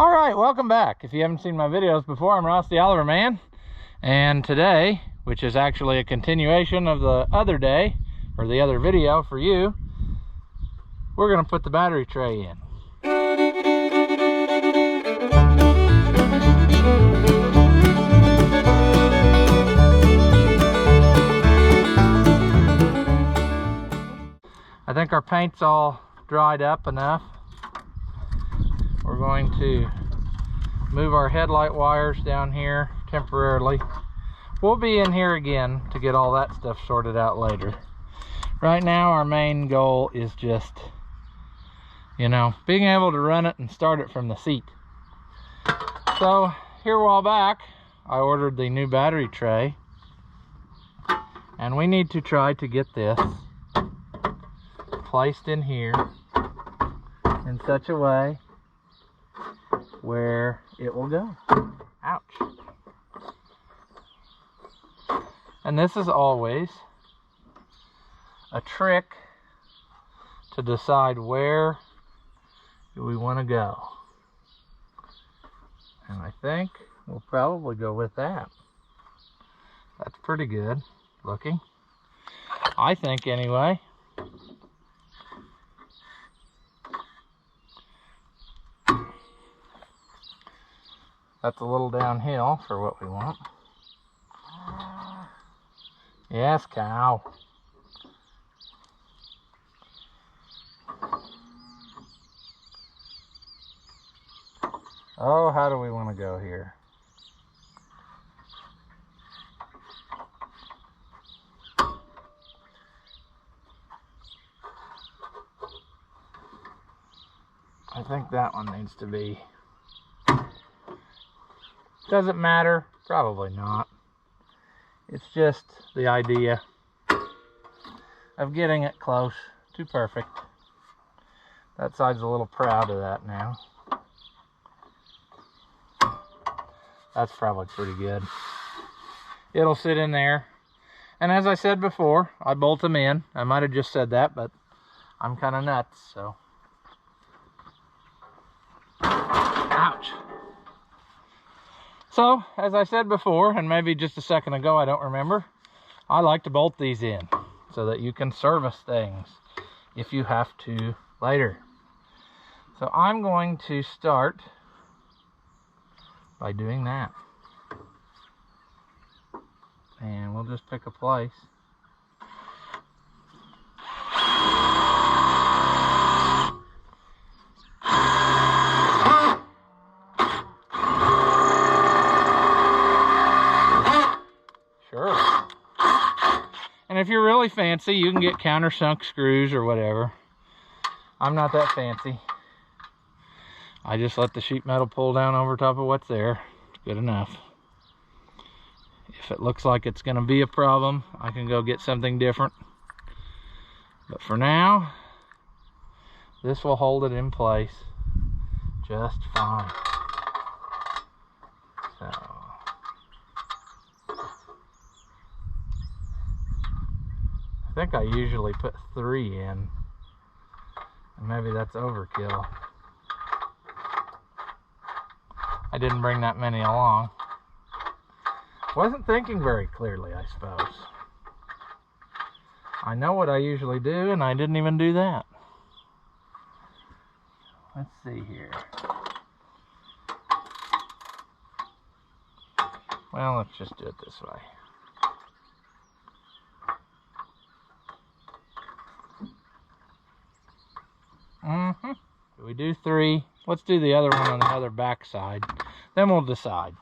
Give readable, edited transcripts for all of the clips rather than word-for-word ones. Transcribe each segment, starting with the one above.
All right, welcome back. If you haven't seen my videos before, I'm Ross the Oliver Man, and today, which is actually a continuation of the other day, or the other video for you, we're gonna put the battery tray in. I think our paint's all dried up enough. We're going to move our headlight wires down here temporarily. We'll be in here again to get all that stuff sorted out later. Right now our main goal is just, being able to run it and start it from the seat. So here a while back, I ordered the new battery tray, and we need to try to get this placed in here in such a way where it will go. Ouch. And this is always a trick to decide where do we want to go. And I think we'll probably go with that. That's pretty good looking, I think, anyway. That's a little downhill for what we want. Yes, cow. Oh, how do we want to go here? I think that one needs to be. Does it matter? Probably not. It's just the idea of getting it close to perfect. That side's a little proud of that now. That's probably pretty good. It'll sit in there. And as I said before, I bolt them in. I might have just said that, but I'm kind of nuts, so. Ouch. So, as I said before, and maybe just a second ago, I don't remember, I like to bolt these in so that you can service things if you have to later. So I'm going to start by doing that. And we'll just pick a place. And if you're really fancy, you can get countersunk screws or whatever. I'm not that fancy. I just let the sheet metal pull down over top of what's there. It's good enough. If it looks like it's going to be a problem, I can go get something different. But for now, this will hold it in place just fine. So. I think I usually put 3 in, and maybe that's overkill. I didn't bring that many along. Wasn't thinking very clearly, I suppose. I know what I usually do, and I didn't even do that. Let's see here. Well, let's just do it this way. We do 3. Let's do the other one on the other back side. Then we'll decide.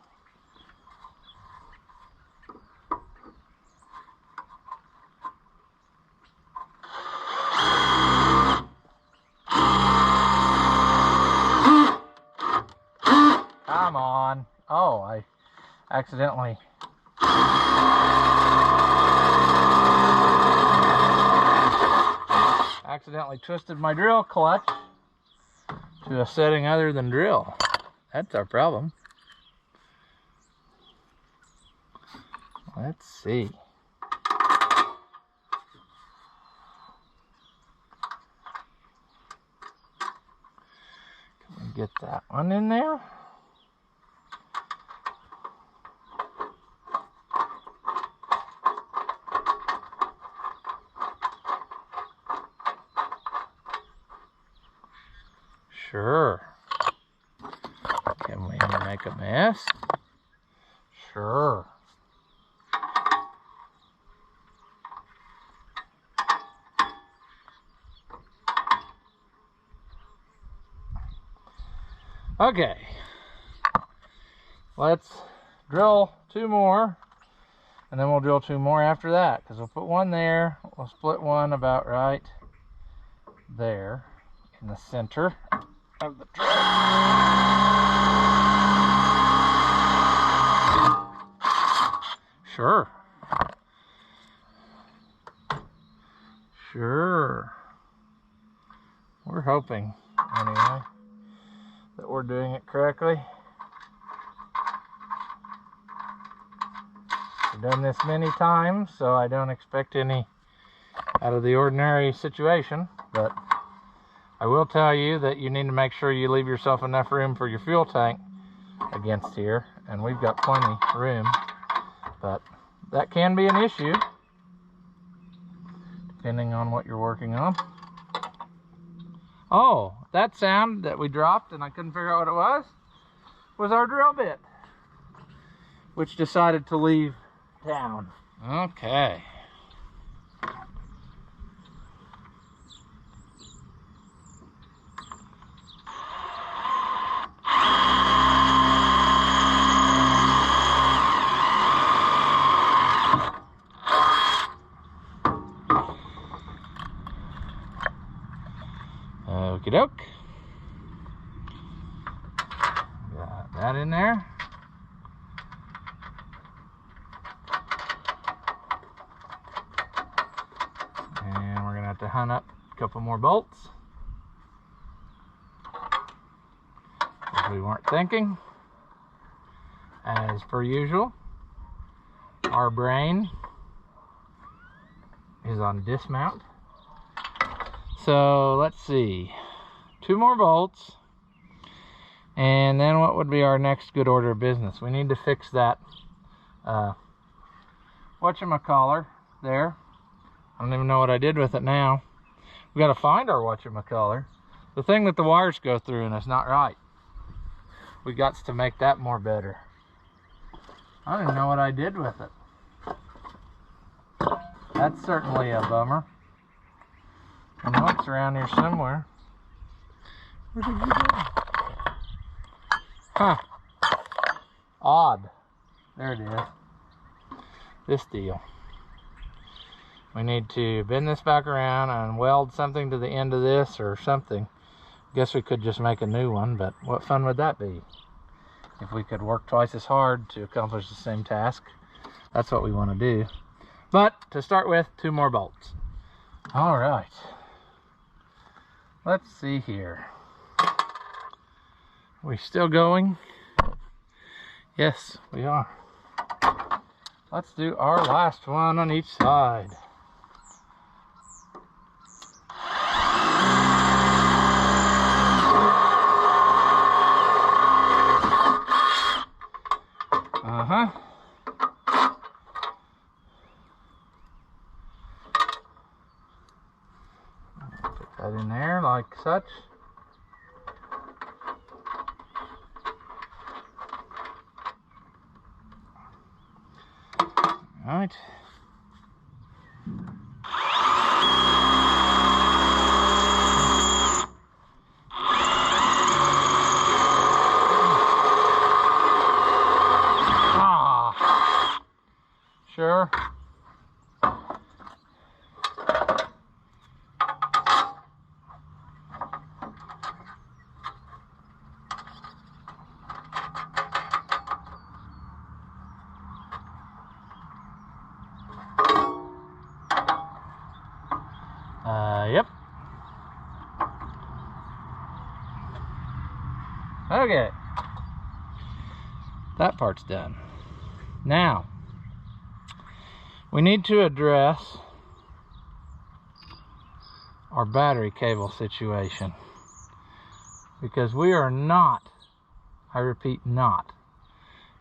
Come on. Oh, I accidentally twisted my drill clutch to a setting other than drill. That's our problem. Let's see. get that one in there. Sure. Can we make a mess? Sure. Okay. Let's drill 2 more, and then we'll drill 2 more after that, because we'll put one there. We'll split one about right there in the center of the drill. Sure. Sure. We're hoping, anyway, that we're doing it correctly. I've done this many times, so I don't expect any out of the ordinary situation, but I will tell you that you need to make sure you leave yourself enough room for your fuel tank against here, and we've got plenty room, but that can be an issue depending on what you're working on. Oh, that sound that we dropped and I couldn't figure out what it was our drill bit, which decided to leave down. Okay. Okie doke. Got that in there. And we're gonna have to hunt up a couple more bolts, if we weren't thinking. As per usual, our brain is on dismount. So let's see, 2 more bolts, and then what would be our next good order of business? We need to fix that whatchamacallit there. I don't even know what I did with it now. We got to find our whatchamacallit. The thing that the wires go through and it's not right. We got to make that more better. I don't even know what I did with it. That's certainly a bummer. I know it's around here somewhere. Where did you go? Huh. Odd. There it is. This deal. We need to bend this back around and weld something to the end of this or something. Guess we could just make a new one, but what fun would that be? If we could work twice as hard to accomplish the same task. That's what we want to do. But to start with, 2 more bolts. All right. Let's see here. We still going? Yes, we are. Let's do our last one on each side. Uh-huh. Put that in there like such. All right. Sure. Yep. Okay. That part's done. Now, we need to address our battery cable situation. because we are not, I repeat, not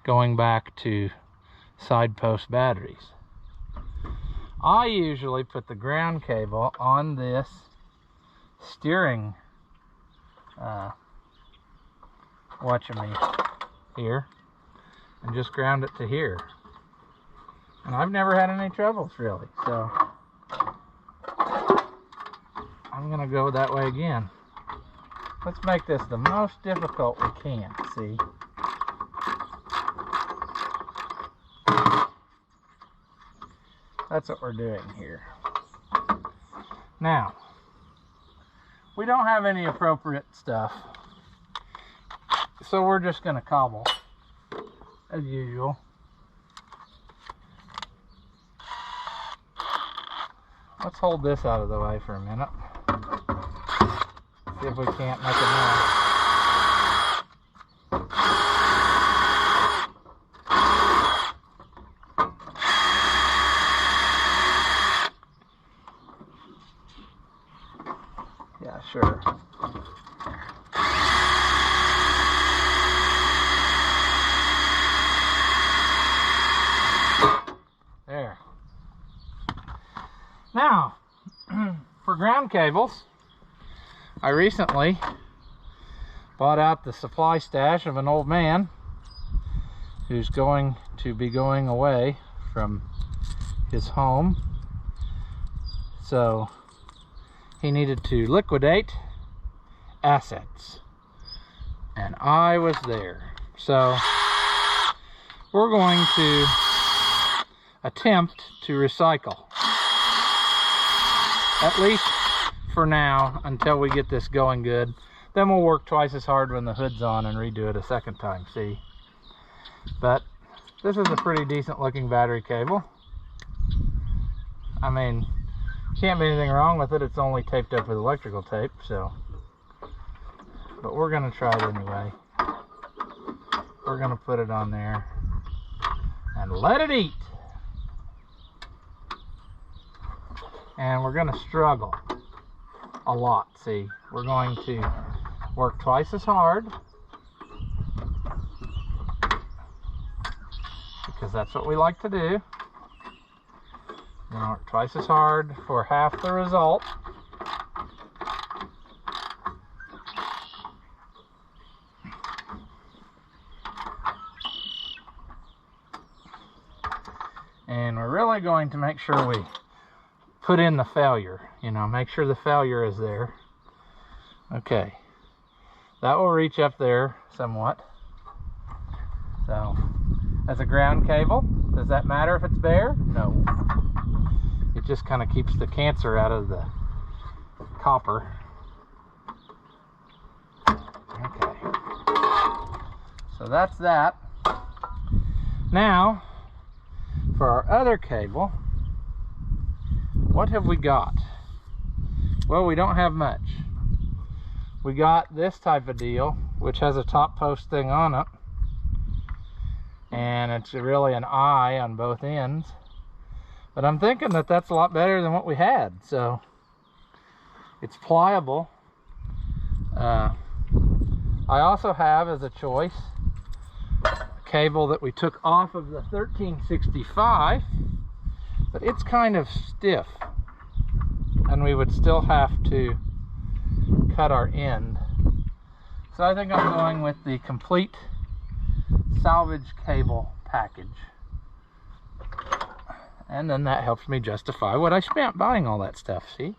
going back to side post batteries. I usually put the ground cable on this steering watching me here and just ground it to here, and I've never had any troubles really, so I'm gonna go that way again. Let's make this the most difficult we can. See, that's what we're doing here. Now, we don't have any appropriate stuff, so we're just gonna cobble as usual. Let's hold this out of the way for a minute. See if we can't make a noise. Yeah, sure. There. Now, for ground cables, I recently bought out the supply stash of an old man who's going to be going away from his home. So he needed to liquidate assets, and I was there. So we're going to attempt to recycle, at least for now, until we get this going good. Then we'll work twice as hard when the hood's on and redo it a second time, see? But this is a pretty decent looking battery cable. I mean, can't be anything wrong with it. It's only taped up with electrical tape, so. But we're gonna try it anyway. We're gonna put it on there and let it eat. And we're gonna struggle a lot, see? We're going to work twice as hard, because that's what we like to do. We're gonna work twice as hard for half the result. And we're really going to make sure we put in the failure, you know, make sure the failure is there. Okay, that will reach up there somewhat. So, as a ground cable, does that matter if it's bare? No. It just kind of keeps the cancer out of the copper. Okay, so that's that. Now, for our other cable, what have we got? Well, we don't have much. We got this type of deal, which has a top post thing on it, and it's really an eye on both ends. But I'm thinking that that's a lot better than what we had, so it's pliable. I also have, as a choice, a cable that we took off of the 1365, but it's kind of stiff, and we would still have to cut our end. So I think I'm going with the complete salvage cable package, and then that helps me justify what I spent buying all that stuff. See,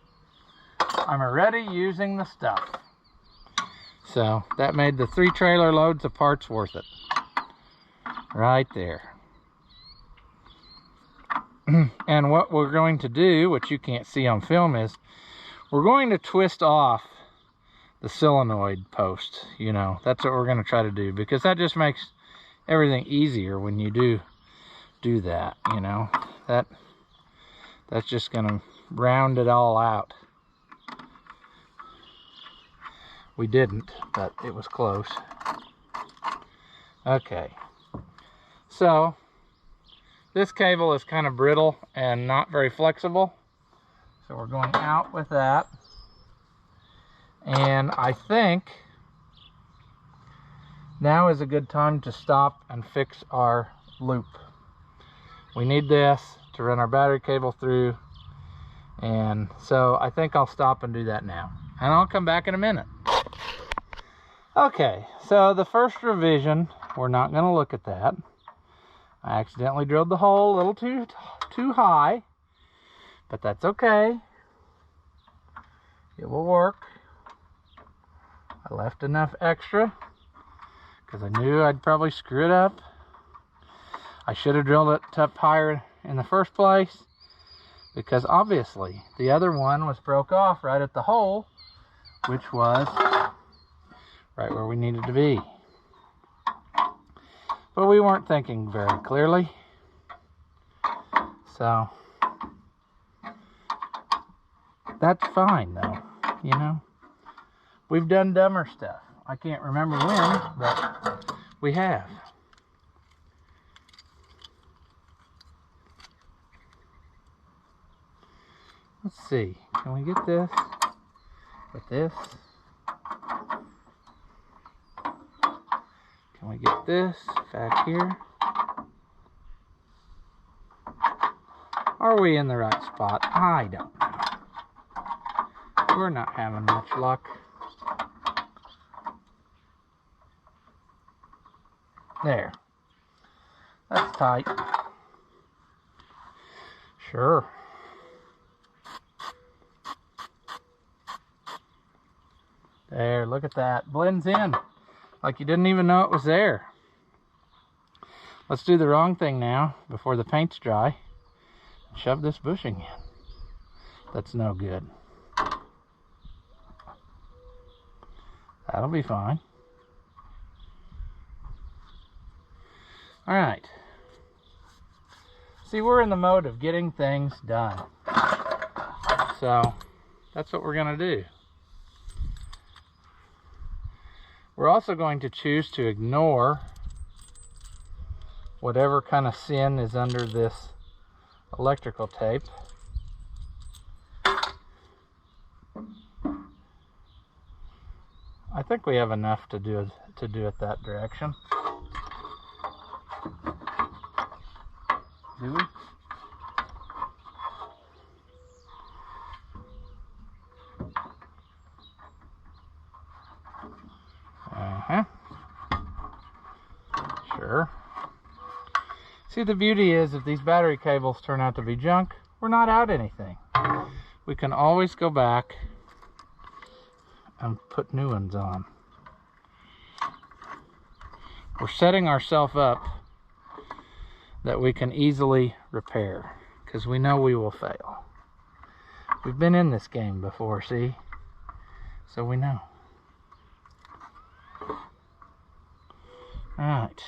I'm already using the stuff, so that made the 3 trailer loads of parts worth it right there. And what we're going to do, which you can't see on film, is we're going to twist off the solenoid post. You know, that's what we're going to try to do, because that just makes everything easier when you do that. You know, that's just going to round it all out. We didn't, but it was close. Okay, so this cable is kind of brittle and not very flexible, so we're going out with that. And I think Now is a good time to stop and fix our loop. We need this to run our battery cable through, and so I think I'll stop and do that now, and I'll come back in a minute. Okay, so the first revision, we're not going to look at that. I accidentally drilled the hole a little too high, but that's okay. It will work. I left enough extra because I knew I'd probably screw it up. I should have drilled it up higher in the first place, because obviously the other one was broke off right at the hole, which was right where we needed to be. But we weren't thinking very clearly. So that's fine though, you know. We've done dumber stuff. I can't remember when, but we have. Let's see, can we get this with this? Can we get this back here? Are we in the right spot? I don't know. We're not having much luck. There. That's tight. Sure. There, look at that. Blends in like you didn't even know it was there. Let's do the wrong thing now before the paint's dry. Shove this bushing in. That's no good. That'll be fine. All right. See, we're in the mode of getting things done. So that's what we're going to do. We're also going to choose to ignore whatever kind of sin is under this electrical tape. I think we have enough to do it that direction. Do we? Sure. See, the beauty is if these battery cables turn out to be junk, we're not out anything. We can always go back and put new ones on. We're setting ourselves up that we can easily repair, because we know we will fail. We've been in this game before, see? So we know. Alright.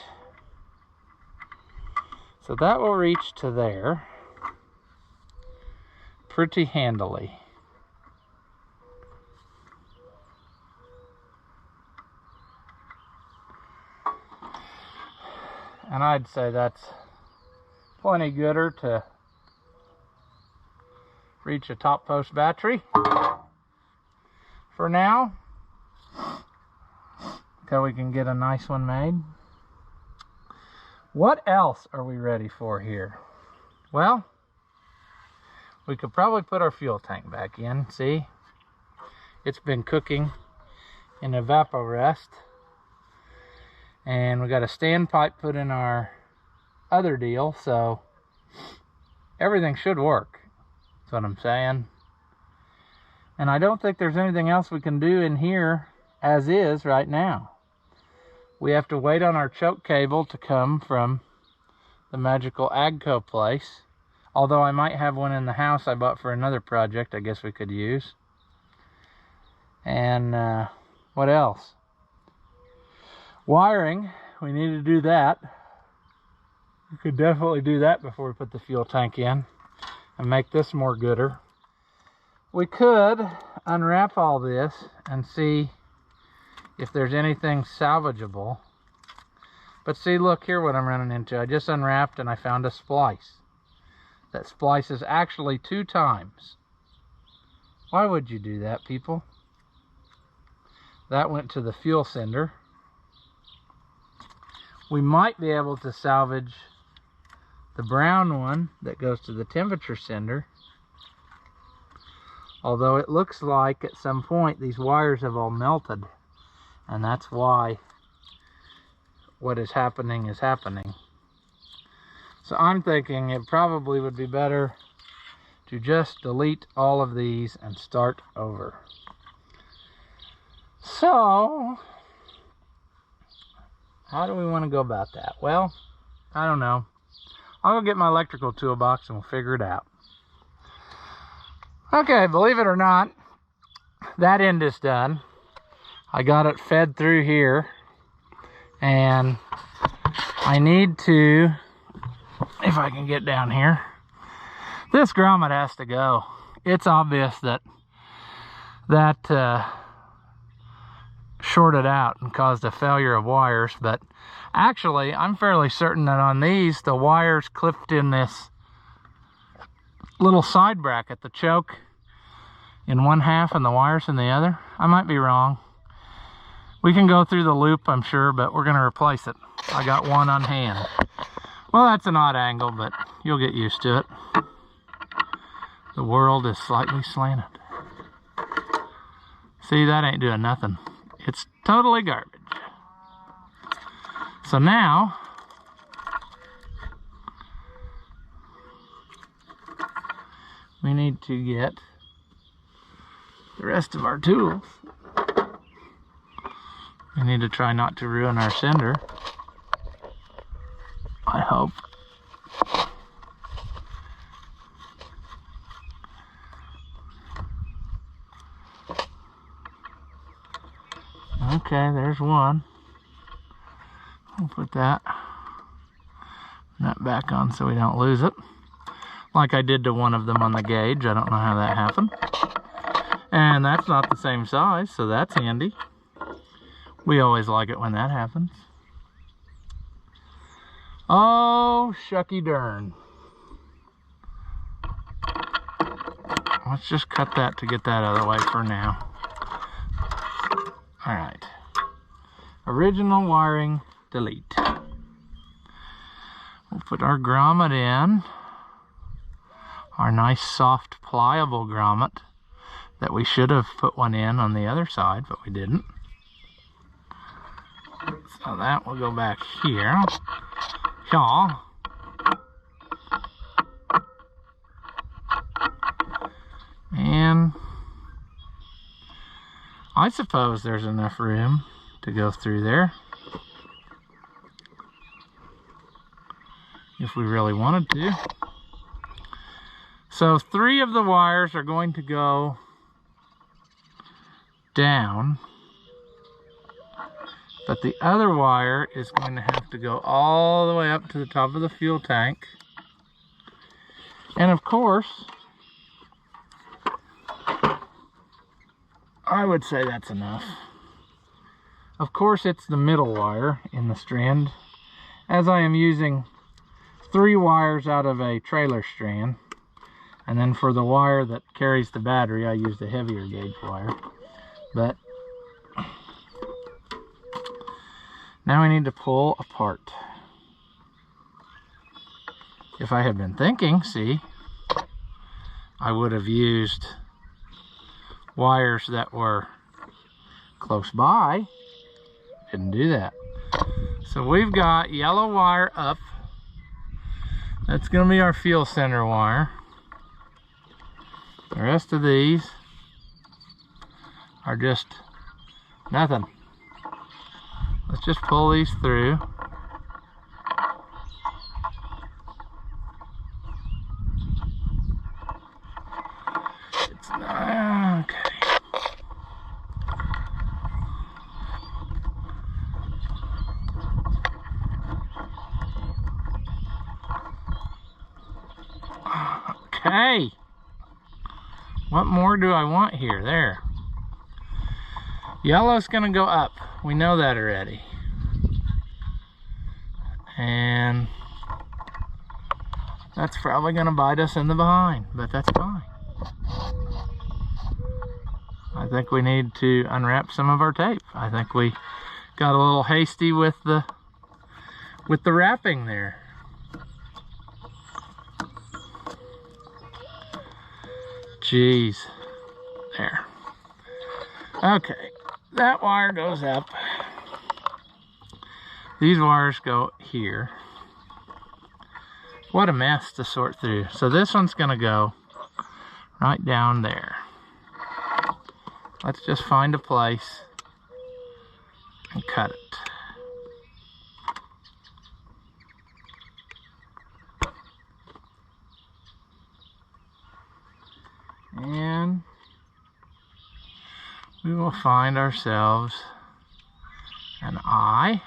So that will reach to there pretty handily. And I'd say that's plenty gooder to reach a top post battery for now, until we can get a nice one made. What else are we ready for here? Well, we could probably put our fuel tank back in. See, it's been cooking in evaporest, and we got a standpipe put in our other deal, so everything should work. That's what I'm saying. And I don't think there's anything else we can do in here as is right now. We have to wait on our choke cable to come from the magical Agco place. Although I might have one in the house I bought for another project I guess we could use. And what else? Wiring, we need to do that. We could definitely do that before we put the fuel tank in and make this more gooder. We could unwrap all this and see if there's anything salvageable. But see, look here what I'm running into. I just unwrapped and I found a splice. That splices actually 2 times. Why would you do that, people? That went to the fuel sender. we might be able to salvage the brown one that goes to the temperature sender. Although it looks like at some point these wires have all melted, and that's why what is happening is happening. So I'm thinking it probably would be better to just delete all of these and start over. So, how do we want to go about that? Well, I don't know. I'll go get my electrical toolbox and we'll figure it out. Okay, believe it or not, that end is done. I got it fed through here, and I need to, if I can get down here, this grommet has to go. It's obvious that shorted out and caused a failure of wires, but actually I'm fairly certain that on these the wires clipped in this little side bracket, the choke in one half and the wires in the other. I might be wrong. We can go through the loop, I'm sure, but we're going to replace it. I got one on hand. Well, that's an odd angle, but you'll get used to it. The world is slightly slanted. See, that ain't doing nothing. It's totally garbage. So now, we need to get the rest of our tools. We need to try not to ruin our sender, I hope. Okay, there's one. I'll put that back on so we don't lose it. Like I did to one of them on the gauge. I don't know how that happened. And that's not the same size, so that's handy. We always like it when that happens. Oh, shucky darn. Let's just cut that to get that out of the way for now. All right. Original wiring, delete. We'll put our grommet in. Our nice, soft, pliable grommet that we should have put one in on the other side, but we didn't. So that will go back here. Yeah. And I suppose there's enough room to go through there if we really wanted to. So 3 of the wires are going to go down, but the other wire is going to have to go all the way up to the top of the fuel tank. And of course, I would say that's enough. Of course, it's the middle wire in the strand, as I am using 3 wires out of a trailer strand. And then for the wire that carries the battery, I used a heavier gauge wire. But now we need to pull apart. If I had been thinking, see, I would have used wires that were close by. Didn't do that. So we've got yellow wire up. That's going to be our fuel center wire. The rest of these are just nothing. Let's just pull these through. It's not, okay. Okay. What more do I want here? There. Yellow's gonna go up. We know that already. And that's probably gonna bite us in the behind, but that's fine. I think we need to unwrap some of our tape. I think we got a little hasty with the with the wrapping there. Jeez. There. Okay, that wire goes up. These wires go here. What a mess to sort through. So this one's gonna go right down there. Let's just find a place and cut it. And we will find ourselves an eye,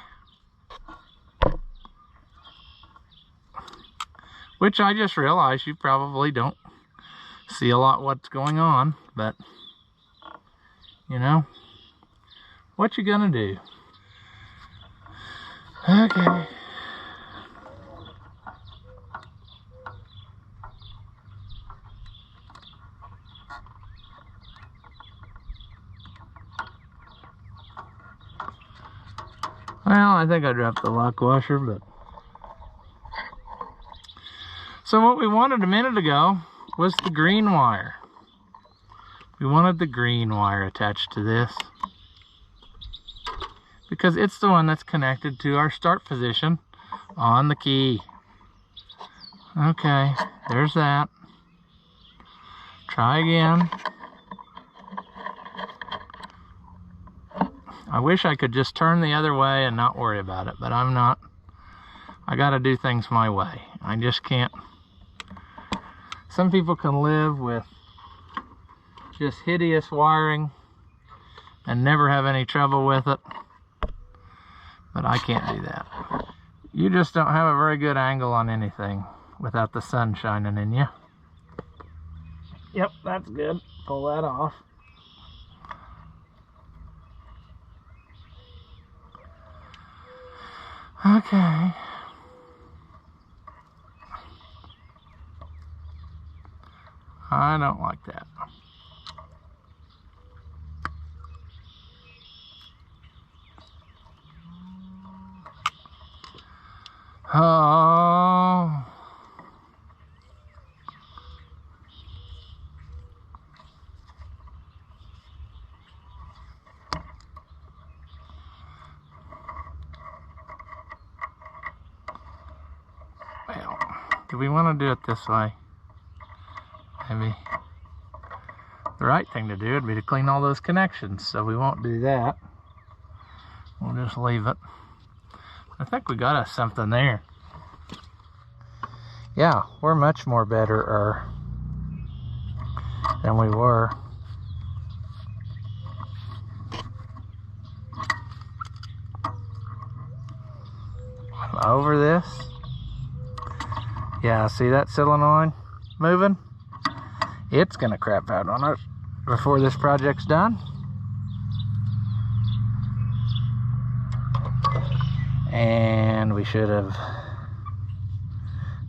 which I just realized you probably don't see a lot what's going on, but you know, what you gonna do? Okay. Well, I think I dropped the lock washer, but... So what we wanted a minute ago was the green wire. We wanted the green wire attached to this because it's the one that's connected to our start position on the key. Okay, there's that. Try again. I wish I could just turn the other way and not worry about it, but I'm not. I gotta do things my way. I just can't. Some people can live with just hideous wiring and never have any trouble with it, but I can't do that. You just don't have a very good angle on anything without the sun shining in you. Yep, that's good. Pull that off. Okay. I don't like that. Oh. Well, do we want to do it this way? Maybe. The right thing to do would be to clean all those connections, so we won't do that. We'll just leave it. I think we got us something there. Yeah, we're much more better than we were. Over this. Yeah, see that solenoid moving? It's gonna crap out on us before this project's done. And we should have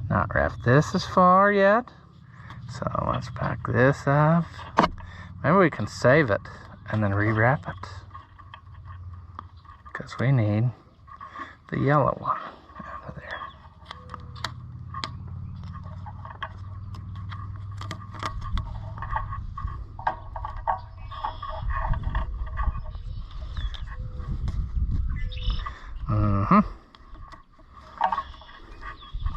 not wrapped this as far yet. So let's pack this up. Maybe we can save it and then rewrap it, because we need the yellow one out of there.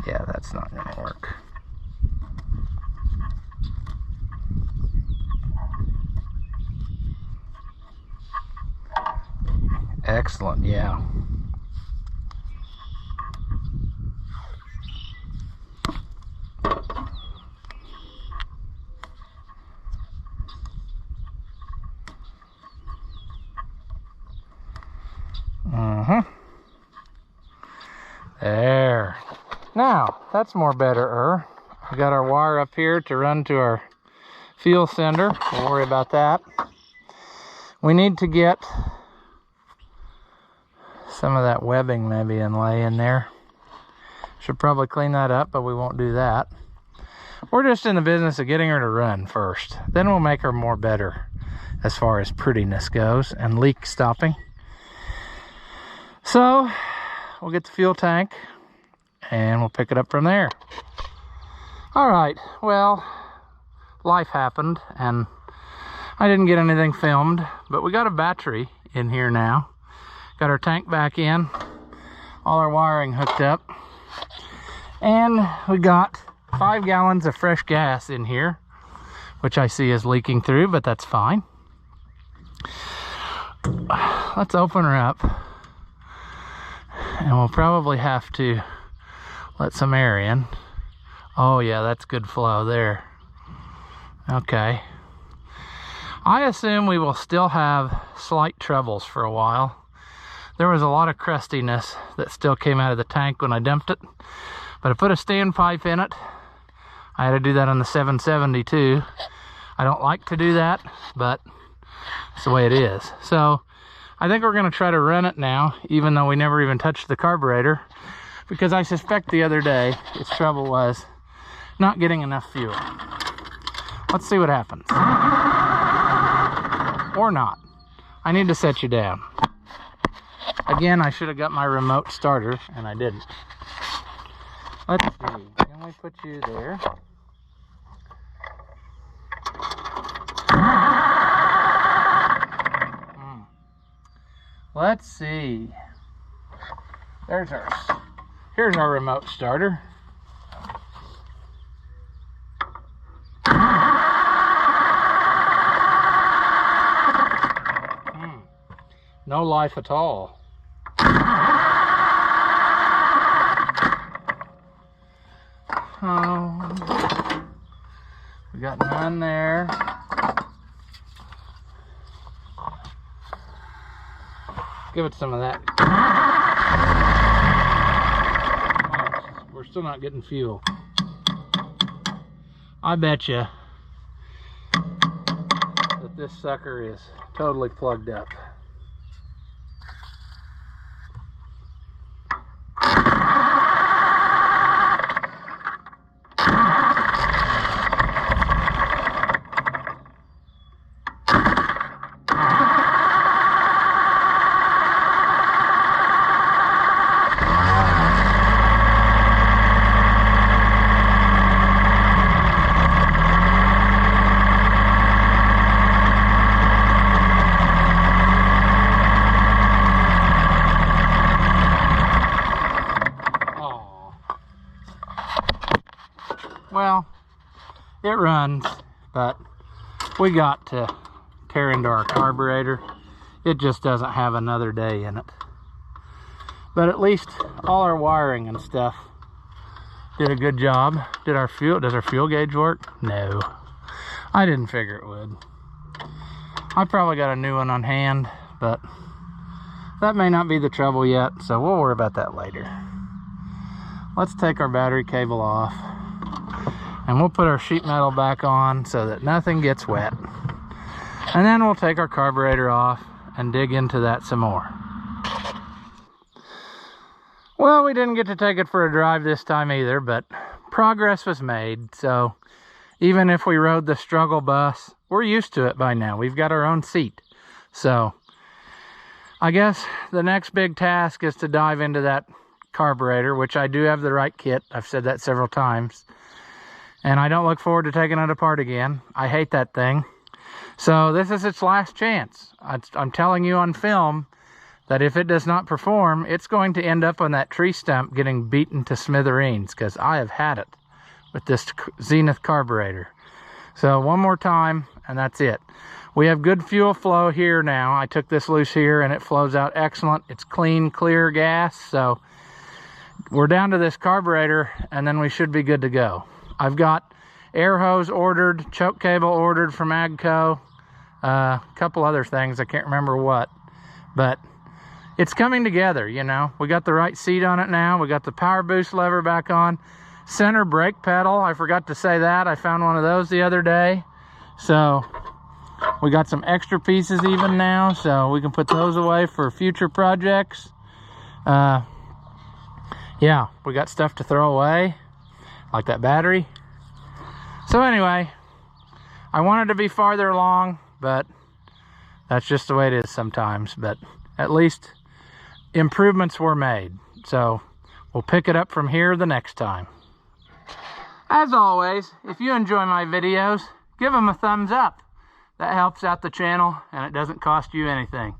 Yeah, that's not gonna work. Excellent, yeah. There. Now, that's more better. We got our wire up here to run to our fuel sender. Don't worry about that. We need to get some of that webbing maybe and lay in there. Should probably clean that up, but we won't do that. We're just in the business of getting her to run first. Then we'll make her more better as far as prettiness goes and leak stopping. So we'll get the fuel tank and we'll pick it up from there. All right, well, life happened and I didn't get anything filmed, but we got a battery in here now. Got our tank back in, all our wiring hooked up, and we got 5 gallons of fresh gas in here, which I see is leaking through, but that's fine. Let's open her up, and we'll probably have to let some air in. Oh yeah, that's good flow there. Okay. I assume we will still have slight troubles for a while. There was a lot of crustiness that still came out of the tank when I dumped it, but I put a standpipe in it. I had to do that on the 772. I don't like to do that, but it's the way it is. So I think we're going to try to run it now, even though we never even touched the carburetor, because I suspect the other day its trouble was not getting enough fuel. Let's see what happens. Or not. I need to set you down. Again, I should have got my remote starter, and I didn't. Let's see. Can we put you there? Let's see. Here's our remote starter. No life at all. Oh, we got none there. Give it some of that. Oh, we're still not getting fuel. I bet you that this sucker is totally plugged up. Well, it runs, but we got to tear into our carburetor. It just doesn't have another day in it. But at least all our wiring and stuff did a good job. Does our fuel gauge work? No. I didn't figure it would. I probably got a new one on hand, but that may not be the trouble yet, so we'll worry about that later. Let's take our battery cable off. And we'll put our sheet metal back on so that nothing gets wet. And then we'll take our carburetor off and dig into that some more. Well, we didn't get to take it for a drive this time either, but progress was made. So even if we rode the struggle bus, we're used to it by now. We've got our own seat. So I guess the next big task is to dive into that carburetor, which I do have the right kit. I've said that several times. And I don't look forward to taking it apart again. I hate that thing. So this is its last chance. I'm telling you on film that if it does not perform, it's going to end up on that tree stump getting beaten to smithereens, because I have had it with this Zenith carburetor. So one more time, and that's it. We have good fuel flow here now. I took this loose here, and it flows out excellent. It's clean, clear gas. So we're down to this carburetor, and then we should be good to go. I've got air hose ordered, choke cable ordered from Agco, a couple other things, I can't remember what, but it's coming together, you know. We got the right seat on it now, we got the power boost lever back on, center brake pedal, I forgot to say that, I found one of those the other day, so we got some extra pieces even now, so we can put those away for future projects. Yeah, we got stuff to throw away, like that battery. So anyway, I wanted to be farther along, but that's just the way it is sometimes. But at least improvements were made. So we'll pick it up from here the next time. As always, if you enjoy my videos, give them a thumbs up. That helps out the channel and it doesn't cost you anything.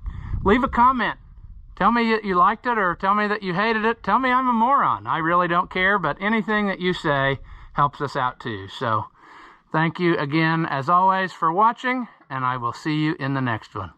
Leave a comment. Tell me that you liked it or tell me that you hated it. Tell me I'm a moron. I really don't care, but anything that you say helps us out too. So thank you again, as always, for watching, and I will see you in the next one.